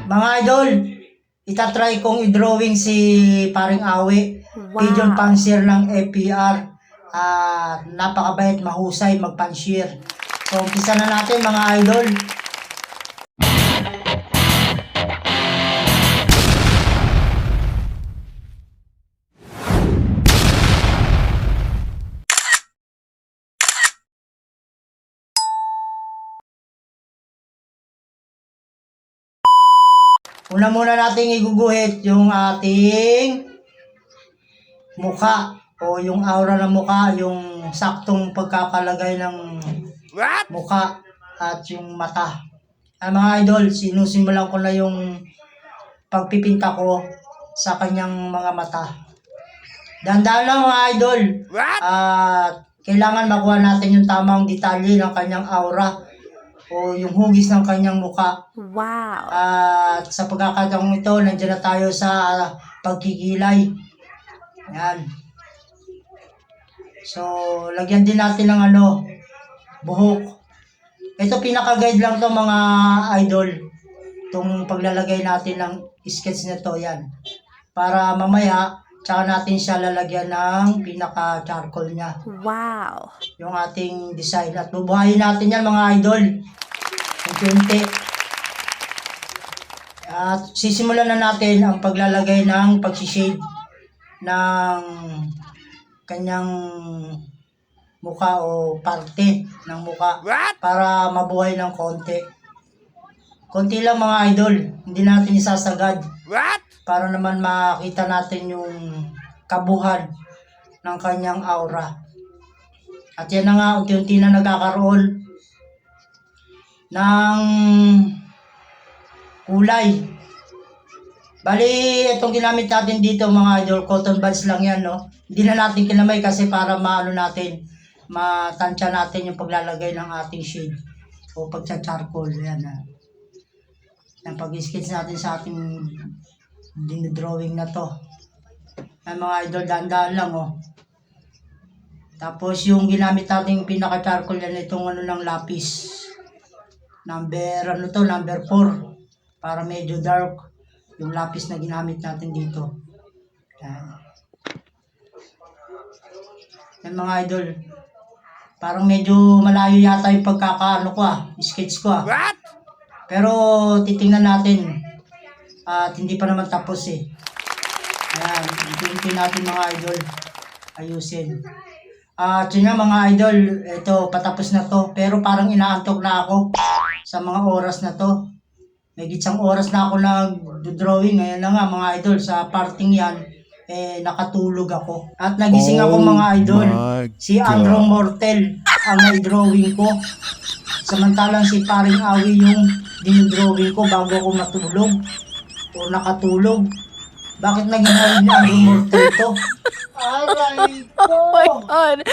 Mga idol, itatry kong i-drawing si Paring Awi. Pigeon Pansier ng FPR. Napakabait, mahusay, magpansier. So, umpisa na natin mga idol. Una muna nating iguguhit yung ating mukha o yung aura ng mukha, yung saktong pagkakalagay ng mukha at yung mata. Mga idol, sinusimulan ko na yung pagpipinta ko sa kanyang mga mata. Dandan lang mga idol. Kailangan makuha natin yung tamang detalye ng kanyang aura o yung hugis ng kanyang mukha. Wow! At sa pagkakataong ito, nandiyan na tayo sa pagkikilay. Yan. So, lagyan din natin ng buhok. Ito pinaka-guide lang to mga idol. Itong paglalagay natin ng sketch na to, yan. Para mamaya, tsaka natin siya lalagyan ng pinaka-charcoal niya. Wow! Yung ating design. At bubuhayin natin yan mga idol. Unti-unti. At sisimulan na natin ang paglalagay ng pagsishade ng kanyang mukha o parte ng mukha para mabuhay ng konti. Konti lang mga idol. Hindi natin isasagad. Para naman makita natin yung kabuhan ng kanyang aura. At yan na nga, unti-unti na nagkakaroon ng kulay. Bali, itong ginamit natin dito mga idol, cotton buds lang yan, no? Hindi na natin kinamay kasi para maano natin, matansya natin yung paglalagay ng ating shade o pagcha-charcoal. Yan na. Yan, pag-sketch natin sa ating dinodrawing na to. Yan mga idol, dahan-dahan lang, oh. Tapos yung ginamit natin pinaka-charcoal yan, itong ng lapis. Number 4. Para medyo dark yung lapis na ginamit natin dito. Yan. Yan mga idol. Parang medyo malayo yata yung pagkakaano ko sketch ko Pero titingnan natin. At hindi pa naman tapos eh. Ayan, hinti natin mga idol. Ayusin. At yun nga mga idol, ito patapos na to. Pero parang inaantok na ako sa mga oras na to. May gitsang oras na ako nag-drawing. Ngayon na nga mga idol, sa parting yan, nakatulog ako. At nagising ako mga idol. Si Andrew Mortel ang na-drawing ko. Samantalang si Paring Awi yung dinodrawing ko bago ako matulog o nakatulog. Bakit naging ni Andrew Mortel to? Aray ko! Oh my God!